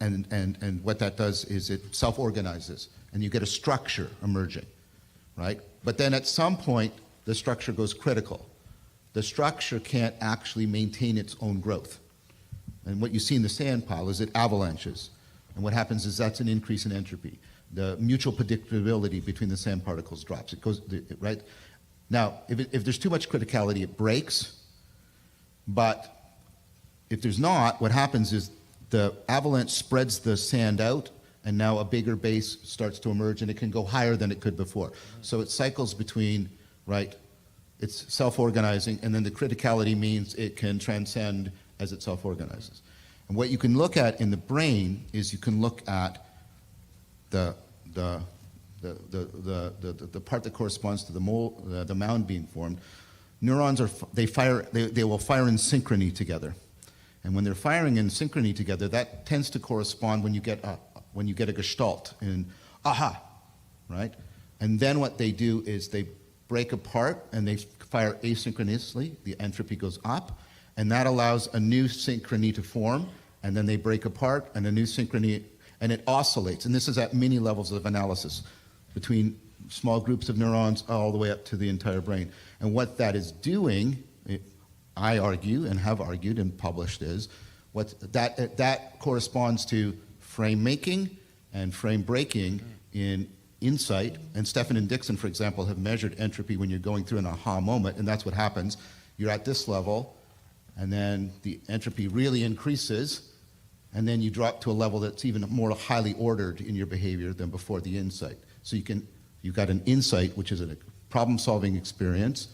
And what that does is it self-organizes, and you get a structure emerging, right? But then at some point, the structure goes critical. The structure can't actually maintain its own growth. And what you see in the sand pile is it avalanches. And what happens is that's an increase in entropy. The mutual predictability between the sand particles drops. It goes, right? Now, if there's too much criticality, it breaks. But if there's not, what happens is the avalanche spreads the sand out, and now a bigger base starts to emerge, and it can go higher than it could before. So it cycles between, right, it's self-organizing, and then the criticality means it can transcend as it self-organizes. And what you can look at in the brain is you can look at the part that corresponds to the mound being formed. Neurons they will fire in synchrony together. And when they're firing in synchrony together, that tends to correspond when you get a gestalt in aha, right? And then what they do is they break apart and they fire asynchronously. The entropy goes up, and that allows a new synchrony to form, and then they break apart and a new synchrony, and it oscillates. And this is at many levels of analysis, between small groups of neurons all the way up to the entire brain. And what that is doing, I argue and have argued and published, is that corresponds to frame making and frame breaking in insight. And Stephan and Dixon, for example, have measured entropy when you're going through an aha moment, and that's what happens. You're at this level, and then the entropy really increases, and then you drop to a level that's even more highly ordered in your behavior than before the insight. So you've got an insight, which is a problem-solving experience,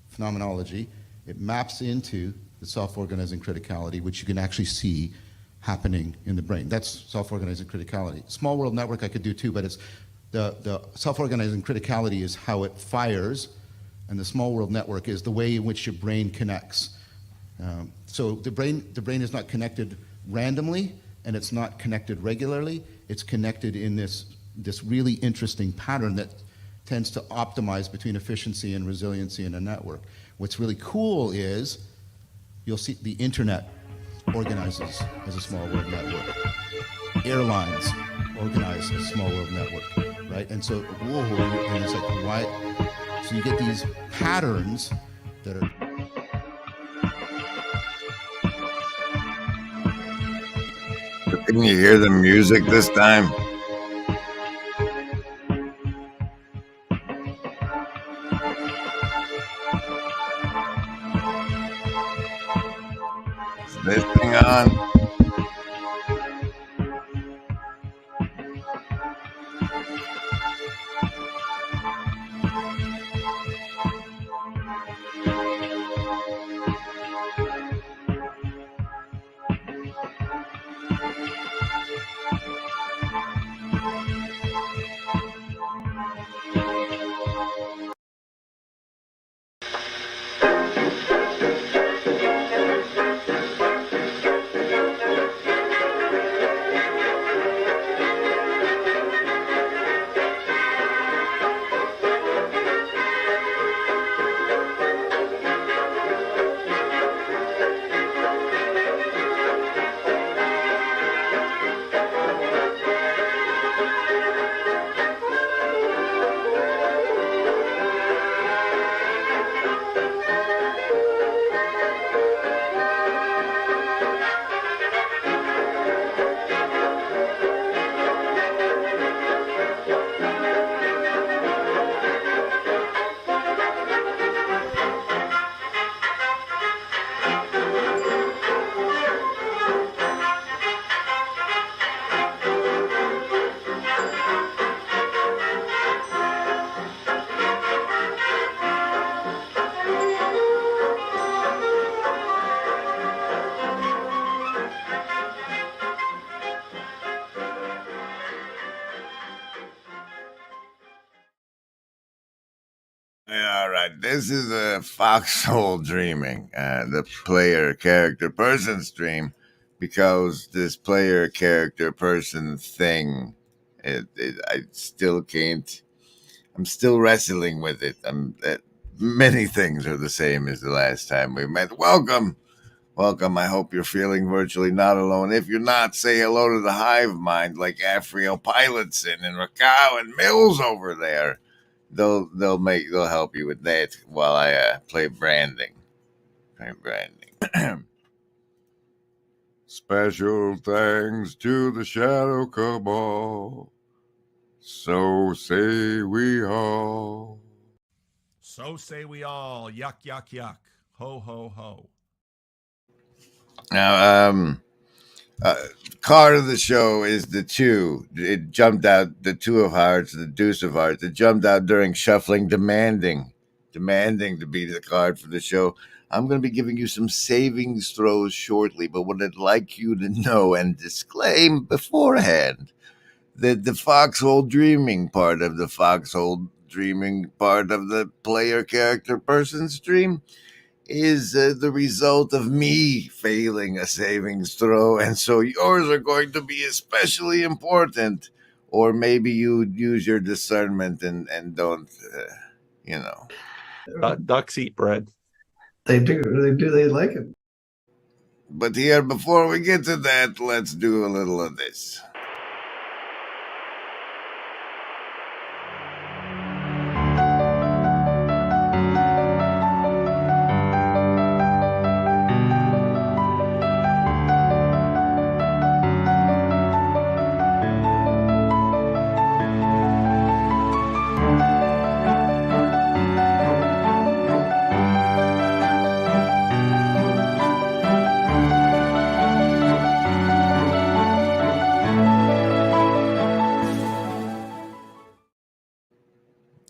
phenomenology. It maps into the self-organizing criticality, which you can actually see happening in the brain. That's self-organizing criticality. Small world network I could do too, but it's the self-organizing criticality is how it fires, and the small world network is the way in which your brain connects. So the brain is not connected randomly, and it's not connected regularly. It's connected in this really interesting pattern that tends to optimize between efficiency and resiliency in a network. What's really cool is you'll see the internet organizes as a small world network. Airlines organize as a small world network, right? And so, and it's like, why? So you get these patterns that are. Can you hear the music this time? Is this thing on? All right, this is a Foxhole Dreaming, the player, character, person stream, because this player, character, person thing, I still can't, I'm still wrestling with it. Many things are the same as the last time we met. Welcome Welcome. I hope you're feeling virtually not alone. If you're not, say hello to the hive mind like Afriel Pilotson and Rascal and Mills over there. They'll help you with that while I play branding. Special thanks to the Shadow Cabal. So say we all. So say we all. Yuck, yuck, yuck. Ho, ho, ho. Now, card of the show is the 2. It jumped out, the 2 of hearts, the deuce of hearts. It jumped out during shuffling, demanding to be the card for the show. I'm going to be giving you some savings throws shortly, but what I'd like you to know and disclaim beforehand that the Foxhole Dreaming part of the player character person stream is the result of me failing a savings throw, and so yours are going to be especially important. Or maybe you use your discernment and don't, Ducks eat bread. They do. They like it. But here, before we get to that, let's do a little of this.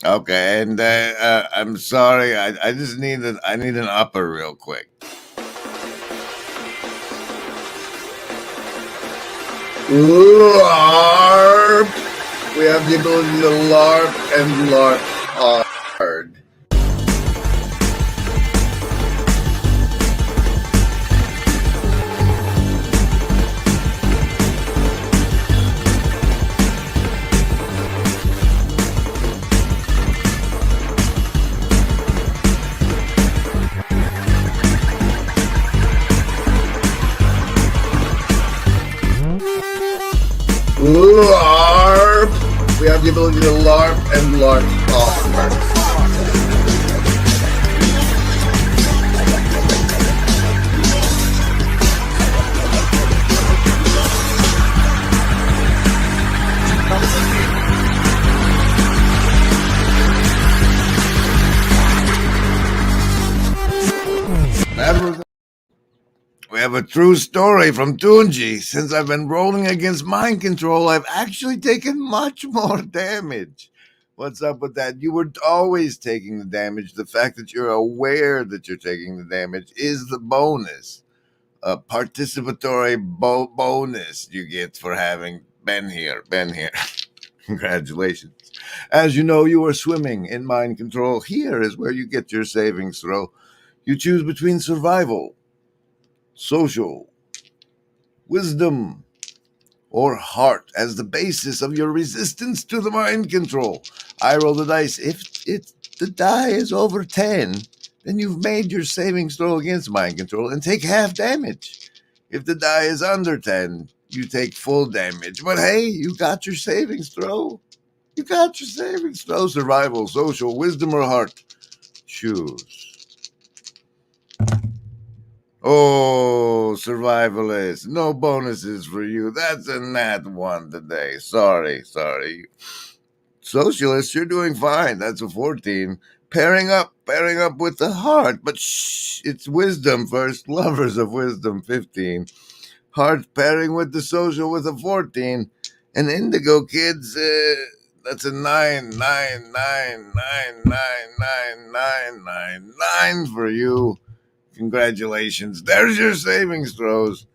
Okay, and I'm sorry. I just need an upper real quick. LARP. We have the ability to LARP and LARP hard. LARP! We have the ability to LARP and LARP hard. We have a true story from Tunji. Since I've been rolling against mind control, I've actually taken much more damage. What's up with that? You were always taking the damage. The fact that you're aware that you're taking the damage is the bonus. A participatory bonus you get for having been here. Congratulations. As you know, you are swimming in mind control. Here is where you get your savings throw. You choose between survival, social, wisdom, or heart as the basis of your resistance to the mind control. I roll the dice. If the die is over 10, then you've made your savings throw against mind control and take half damage. If the die is under 10, you take full damage. But hey, you got your savings throw. Survival, social, wisdom, or heart. Choose. Oh, survivalist. No bonuses for you. That's a nat 1 today. Sorry. Socialist, you're doing fine. That's a 14. Pairing up with the heart. But shh, it's wisdom first. Lovers of wisdom, 15. Heart pairing with the social with a 14. And indigo, kids, that's a 9 for you. Congratulations. There's your savings throws.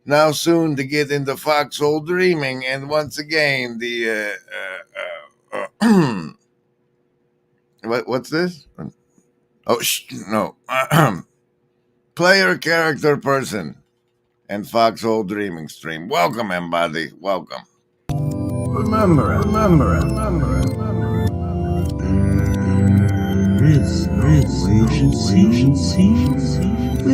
Now soon to get into Foxhole Dreaming. And once again, the... what's this? Oh, no. Player, character, person, and Foxhole Dreaming stream. Welcome, everybody. Welcome. Remember it. There is no agency. We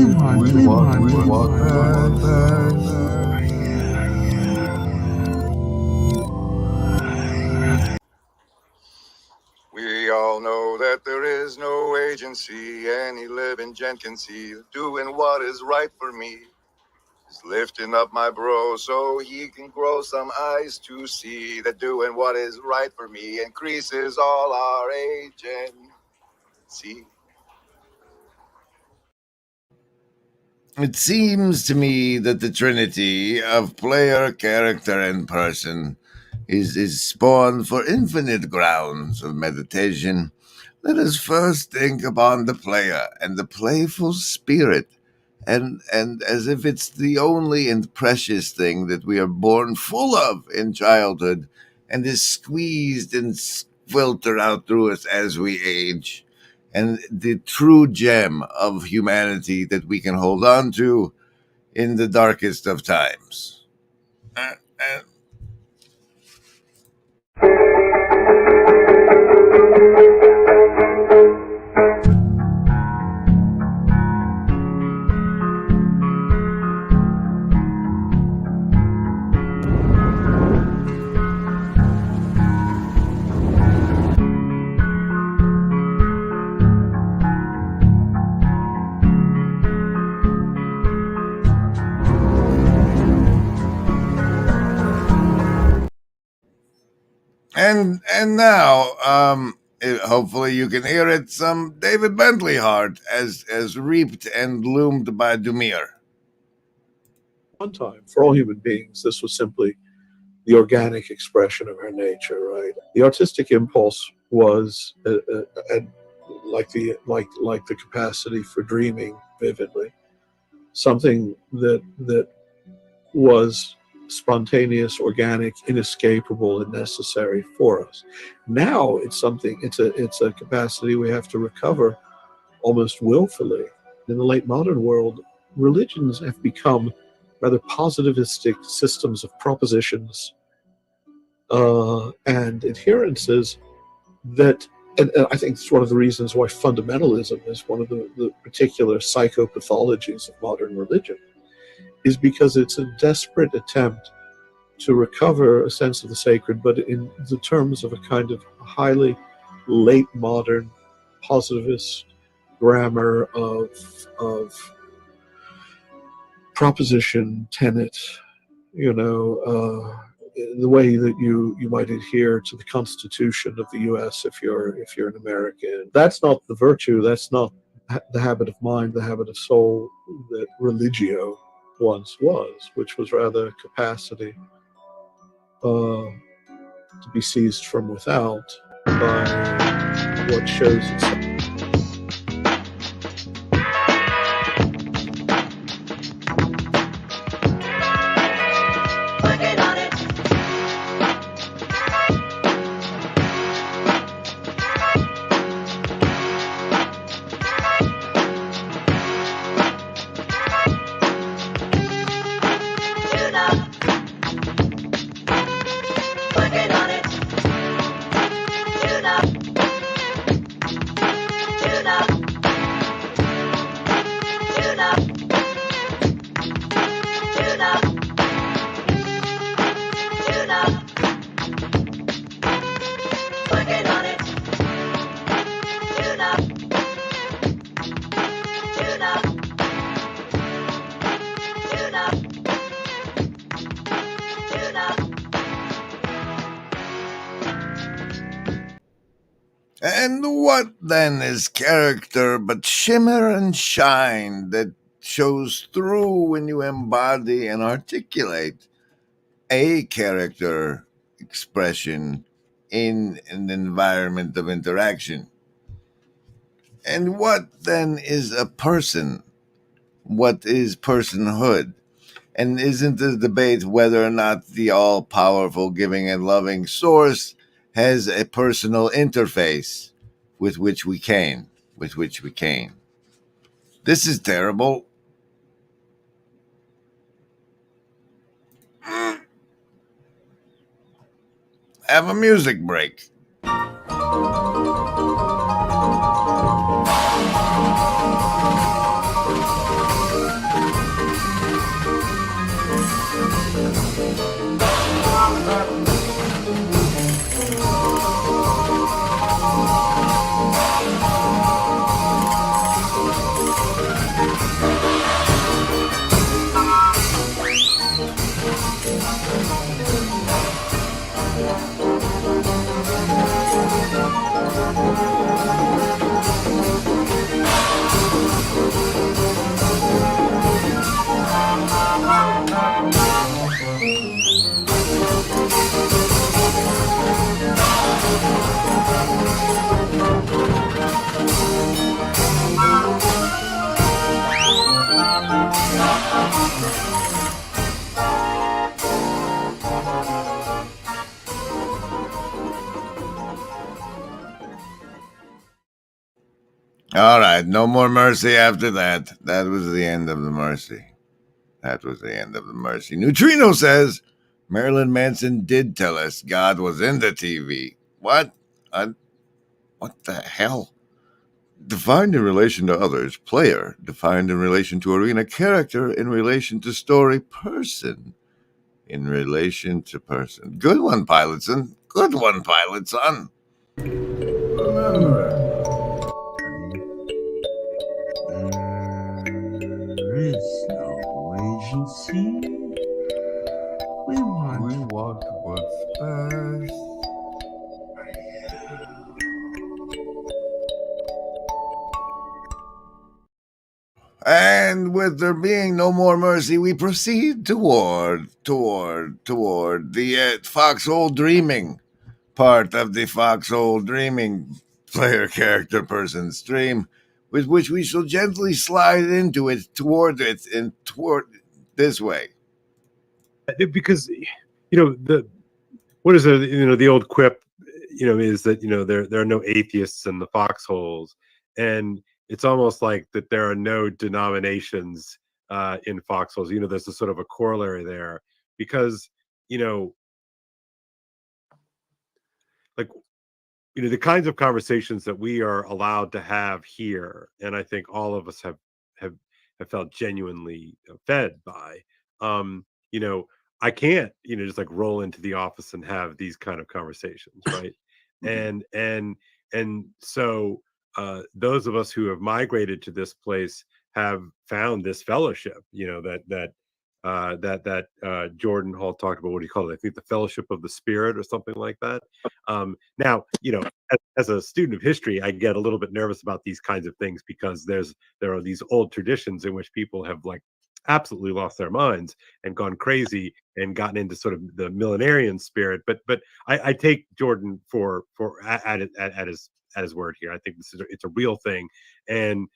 all know that there is no agency any living gent can see doing what is right for me. Just lifting up my bro so he can grow some eyes to see that doing what is right for me increases all our agency. It seems to me that the trinity of player, character, and person is spawned for infinite grounds of meditation. Let us first think upon the player and the playful spirit, and as if it's the only and precious thing that we are born full of in childhood, and is squeezed and filtered out through us as we age, and the true gem of humanity that we can hold on to in the darkest of times. And now, hopefully you can hear it, some David Bentley heart as reaped and loomed by Dumir. One time, for all human beings, this was simply the organic expression of our nature, right? The artistic impulse was like the capacity for dreaming vividly, something that was spontaneous, organic, inescapable, and necessary for us. Now it's a capacity we have to recover almost willfully. In the late modern world, religions have become rather positivistic systems of propositions and adherences that, and I think it's one of the reasons why fundamentalism is one of the particular psychopathologies of modern religion, is because it's a desperate attempt to recover a sense of the sacred, but in the terms of a kind of highly late modern positivist grammar of proposition, tenet, the way that you might adhere to the Constitution of the U.S. if you're an American. That's not the virtue. That's not the habit of mind, the habit of soul that religio once was, which was rather a capacity to be seized from without by what shows itself. And what then is character but shimmer and shine that shows through when you embody and articulate a character expression in an environment of interaction? And what then is a person? What is personhood? And isn't the debate whether or not the all-powerful giving and loving source has a personal interface with which we came? This is terrible. Have a music break. died. No more mercy after that. That was the end of the mercy. That was the end of the mercy. Neutrino says Marilyn Manson did tell us God was in the TV. What? What the hell? Defined in relation to others, player. Defined in relation to arena, character. In relation to story, person. In relation to person. Good one, Pilotson. Good one, Pilotson. Remember, there is no agency. We want what's best. And with there being no more mercy, we proceed toward the Foxhole Dreaming part of the Foxhole Dreaming player character person stream, with which we shall gently slide into it, toward this way. Because the what is it? The old quip, is that there are no atheists in the foxholes, and it's almost like that there are no denominations in foxholes. There's a sort of a corollary there, because like the kinds of conversations that we are allowed to have here, and I think all of us have felt genuinely fed by. I can't just like roll into the office and have these kind of conversations, right? and so those of us who have migrated to this place have found this fellowship, that Jordan Hall talked about. What do you call it? I think the fellowship of the spirit or something like that. Now, as a student of history, I get a little bit nervous about these kinds of things, because there are these old traditions in which people have like absolutely lost their minds and gone crazy and gotten into sort of the millenarian spirit. But I take Jordan for at his word here. I think it's a real thing, and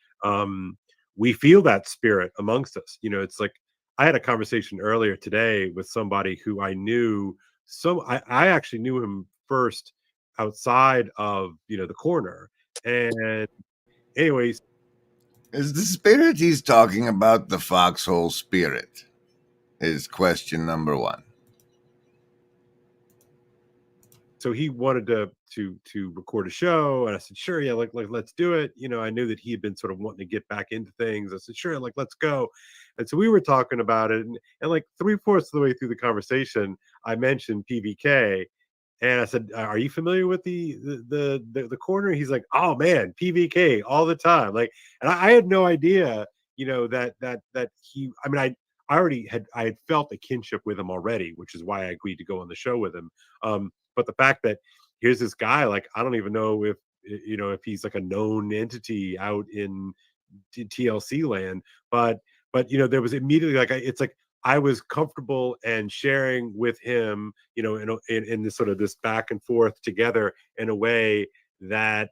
we feel that spirit amongst us. It's like I had a conversation earlier today with somebody who I knew. I actually knew him first outside of the corner, and anyways. Is the spirit he's talking about the Foxhole spirit? Is question number one. So he wanted to record a show, and I said, sure, yeah, like let's do it. I knew that he had been sort of wanting to get back into things. I said, sure, like let's go. And so we were talking about it, and like 3/4 of the way through the conversation, I mentioned PVK, and I said, are you familiar with the corner? He's like, oh man, PVK all the time. Like, and I had no idea, that he. I mean, I had felt a kinship with him already, which is why I agreed to go on the show with him. But the fact that here's this guy, like, I don't even know if he's like a known entity out in TLC land, but there was immediately like it's like I was comfortable and sharing with him, in this sort of this back and forth together in a way that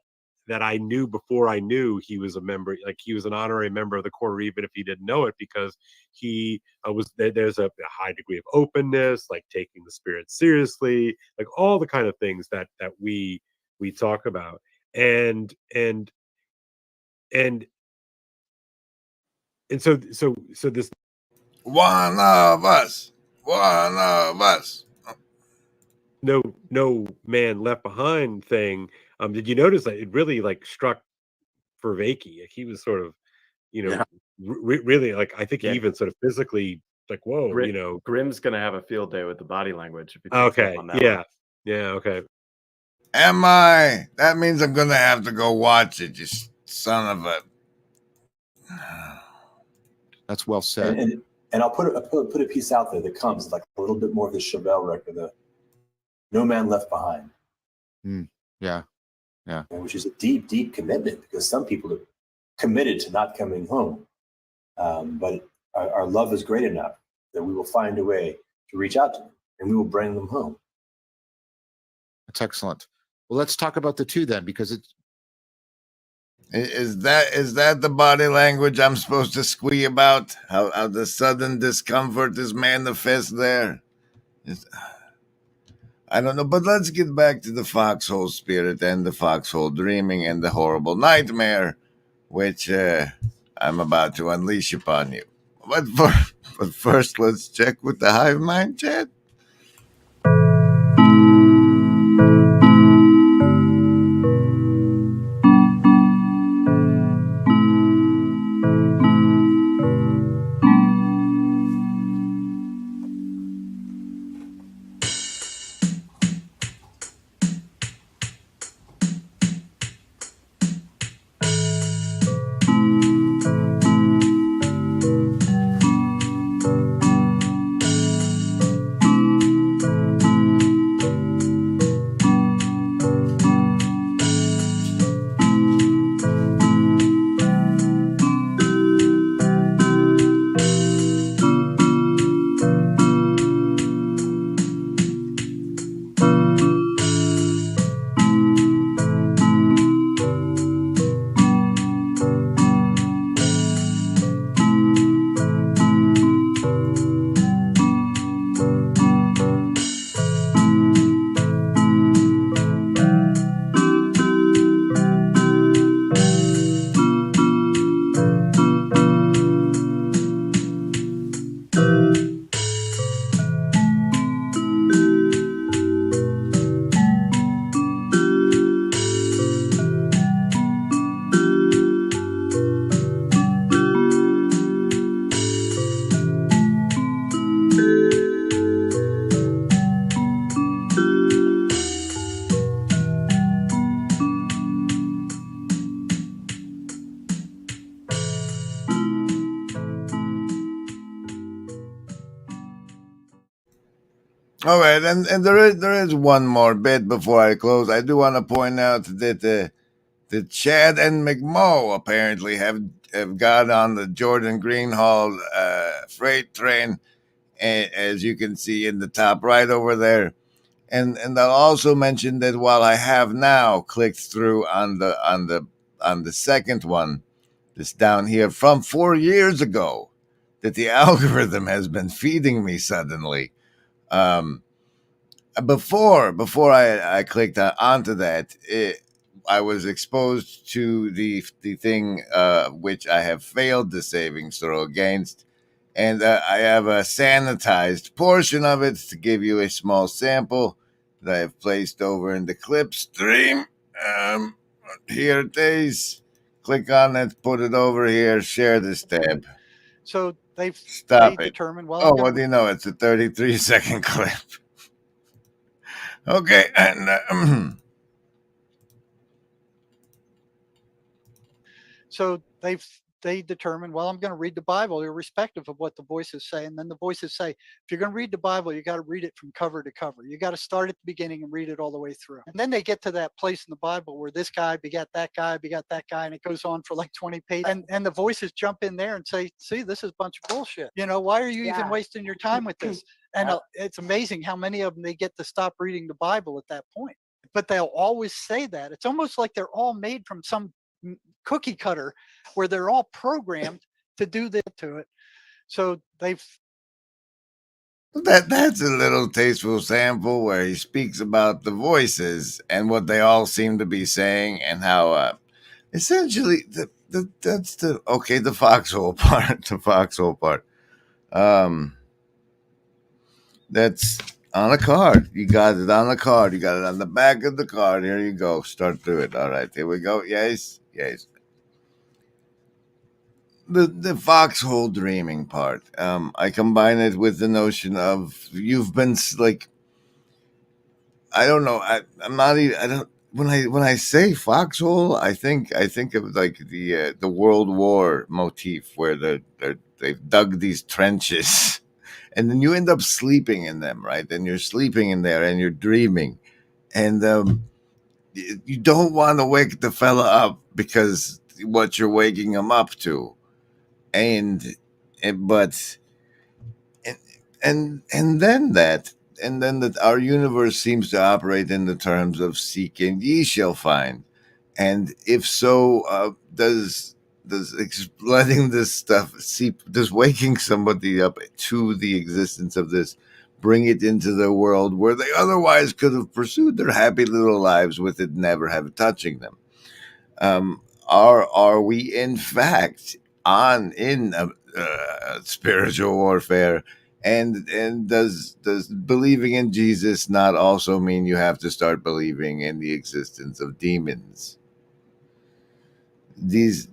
I knew before I knew he was a member. Like, he was an honorary member of the corps, even if he didn't know it, because he was there. There's a high degree of openness, like taking the spirit seriously, like all the kind of things that we talk about. And so this One of us. no man left behind thing. Did you notice that it really like struck for Vakey? Like, he was sort of, really, like, I think he even sort of physically like, whoa, Grimm's gonna have a field day with the body language if he picks up on that one. Okay. Am I? That means I'm gonna have to go watch it, you son of a. That's well said. And I'll put a piece out there that comes like a little bit more of the Chevelle record, the No Man Left Behind. Yeah. Which is a deep, deep commitment, because some people are committed to not coming home. But our love is great enough that we will find a way to reach out to them, and we will bring them home. That's excellent. Well, let's talk about the two then, because it's. Is that the body language I'm supposed to squee about? How the sudden discomfort is manifest there? I don't know, but let's get back to the Foxhole spirit and the Foxhole dreaming and the horrible nightmare which I'm about to unleash upon you. But first, let's check with the Hive Mind chat. All right, and there is one more bit before I close. I do want to point out that the Chad and McMo apparently have got on the Jordan Greenhall freight train, as you can see in the top right over there. And I'll also mention that while I have now clicked through on the second one, this down here from 4 years ago, that the algorithm has been feeding me suddenly. Before I clicked onto that, I was exposed to the thing which I have failed the savings throw against, and I have a sanitized portion of it to give you a small sample that I have placed over in the clip stream. Here it is. Click on it, put it over here, share this tab. So they determined. Well, what do you know? It's a 33-second clip. Okay, and so they determine, well, I'm going to read the Bible irrespective of what the voices say. And then the voices say, if you're going to read the Bible, you got to read it from cover to cover. You got to start at the beginning and read it all the way through. And then they get to that place in the Bible where this guy begat that guy, and it goes on for like 20 pages. And the voices jump in there and say, see, this is a bunch of bullshit. You know, why are you even wasting your time with this? And it's amazing how many of them they get to stop reading the Bible at that point. But they'll always say that. It's almost like they're all made from some cookie cutter where they're all programmed to do this to it. So that's a little tasteful sample where he speaks about the voices and what they all seem to be saying, and how essentially that's the foxhole part. The foxhole part. That's on a card. You got it on the card. You got it on the back of the card. Here you go. Start through it. All right, here we go. Yes. The foxhole dreaming part. I combine it with the notion of you've been like, I don't know. I'm not even. I don't. When I say foxhole, I think of like the World War motif where they've dug these trenches, and then you end up sleeping in them, right? And you're sleeping in there, and you're dreaming, and you don't want to wake the fella up because what you're waking him up to. And then that our universe seems to operate in the terms of seek and ye shall find. And if so, does letting this stuff seep, does waking somebody up to the existence of this bring it into the world where they otherwise could have pursued their happy little lives with it never have touching them? are we in fact in spiritual warfare? And does believing in Jesus not also mean you have to start believing in the existence of demons? These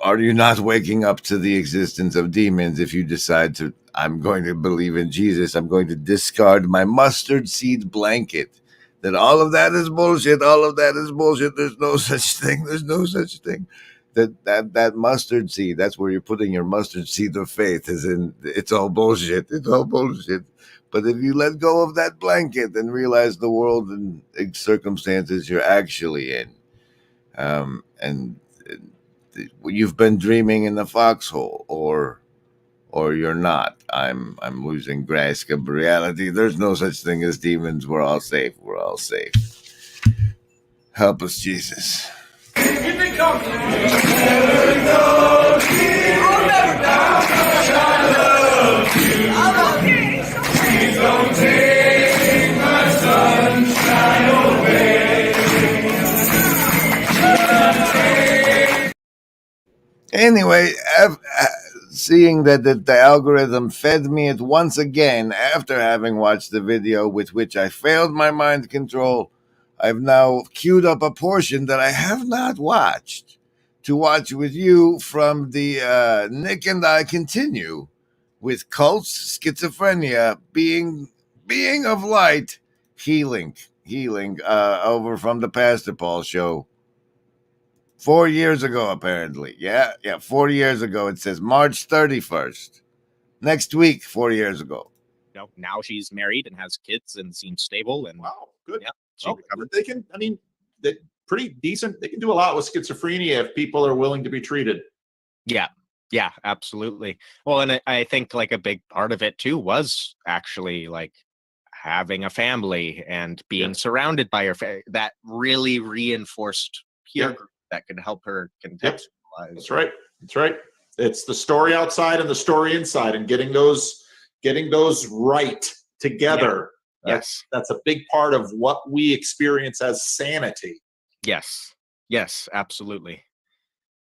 are you not waking up to the existence of demons if you decide to, I'm going to believe in Jesus, I'm going to discard my mustard seed blanket, that all of that is bullshit, all of that is bullshit, there's no such thing, there's no such thing. That mustard seed, that's where you're putting your mustard seed of faith, is in, it's all bullshit, it's all bullshit. But if you let go of that blanket and realize the world and circumstances you're actually in, and you've been dreaming in the foxhole, or you're not. I'm losing grasp of reality. There's no such thing as demons. We're all safe. We're all safe. Help us, Jesus. Anyway, seeing that the algorithm fed me it once again after having watched the video with which I failed my mind control, I've now queued up a portion that I have not watched to watch with you from the Nick and I Continue with cults, schizophrenia, being of light, healing over from the Pastor Paul show. 4 years ago, apparently. Yeah, 4 years ago. It says March 31st. Next week, 4 years ago. Now she's married and has kids and seems stable. And wow, good. Yeah, she recovered. They can, I mean, they're pretty decent. They can do a lot with schizophrenia if people are willing to be treated. Yeah, absolutely. Well, and I think like a big part of it too was actually like having a family and being surrounded by her that really reinforced peer group that could help her contextualize. That's right. It's the story outside and the story inside, and getting those right together. Yes. That's a big part of what we experience as sanity. Yes, absolutely.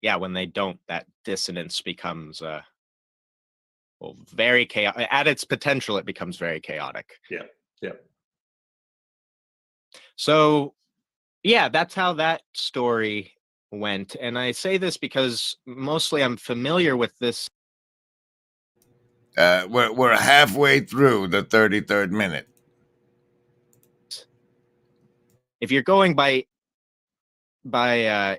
Yeah, when they don't, that dissonance becomes very chaotic. At its potential, it becomes very chaotic. Yeah. So, yeah, that's how that story went. And I say this because mostly I'm familiar with this. We're halfway through the 33rd minute. If you're going by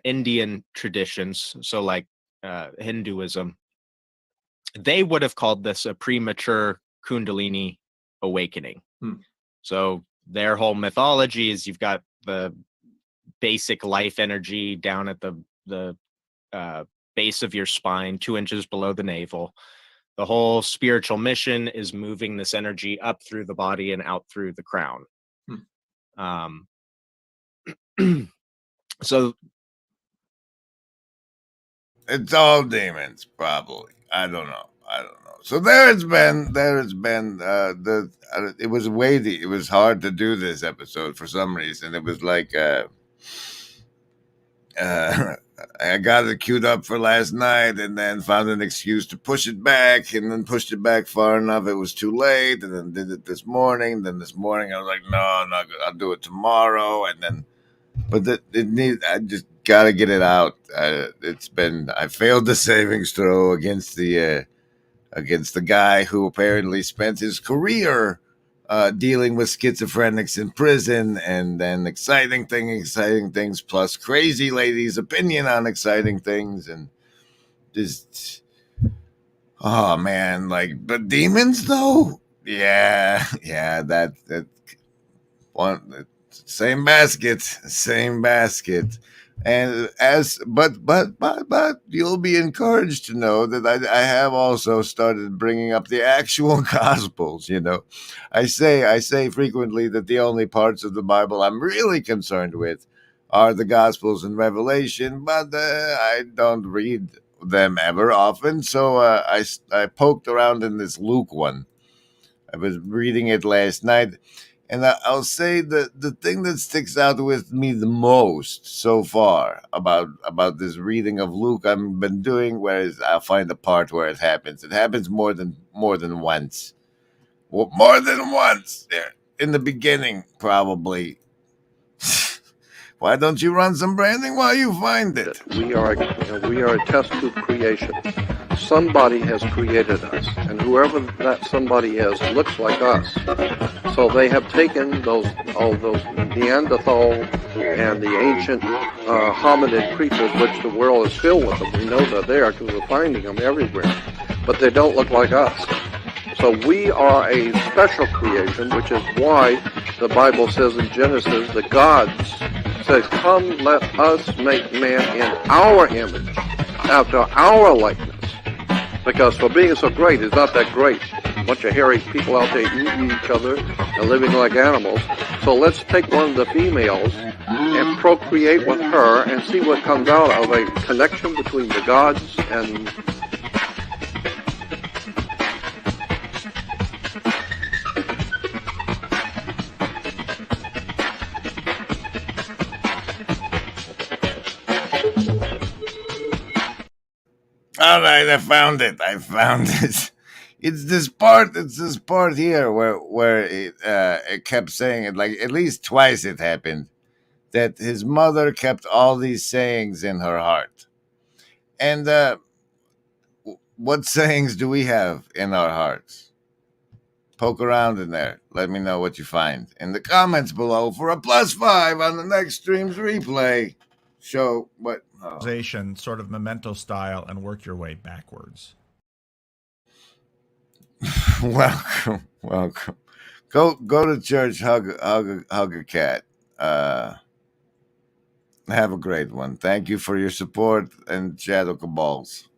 Indian traditions, so like Hinduism, they would have called this a premature Kundalini awakening. So their whole mythology is you've got the basic life energy down at the base of your spine, 2 inches below the navel. The whole spiritual mission is moving this energy up through the body and out through the crown. So it's all demons, probably. I don't know. So it was weighty. It was hard to do this episode for some reason. It was like I got it queued up for last night and then found an excuse to push it back, and then pushed it back far enough it was too late, and then did it this morning. Then this morning I was like, no, not good. I'll do it tomorrow. And then I just gotta get it out. I failed the savings throw against the guy who apparently spent his career dealing with schizophrenics in prison, and then exciting things, plus crazy lady's opinion on exciting things, and just, oh man, like, but demons though, yeah, that one, same basket, and but you'll be encouraged to know that I have also started bringing up the actual Gospels. I say frequently that the only parts of the Bible I'm really concerned with are the Gospels and Revelation, but I don't read them ever often. So I poked around in this Luke one. I was reading it last night. And I'll say that the thing that sticks out with me the most so far about this reading of Luke I've been doing, whereas I'll find the part where it happens. It happens more than once. Well, more than once. Yeah. In the beginning, probably. Why don't you run some branding while you find it? We are a test tube creation. Somebody has created us, and whoever that somebody is looks like us. So they have taken all those Neanderthal and the ancient hominid creatures, which the world is filled with them. We know they're there because we're finding them everywhere, but they don't look like us. So we are a special creation, which is why the Bible says in Genesis, the gods says, "Come, let us make man in our image, after our likeness." Because for being so great, he's not that great. A bunch of hairy people out there eating each other and living like animals. So let's take one of the females and procreate with her and see what comes out of a connection between the gods and... All right, I found it. It's this part here where it kept saying it, like at least twice it happened, that his mother kept all these sayings in her heart. And what sayings do we have in our hearts? Poke around in there. Let me know what you find in the comments below for a +5 on the next stream's replay. Show what sort of memento style, and work your way backwards. Welcome. Go to church, hug a cat. Have a great one. Thank you for your support and Shadow Cabals.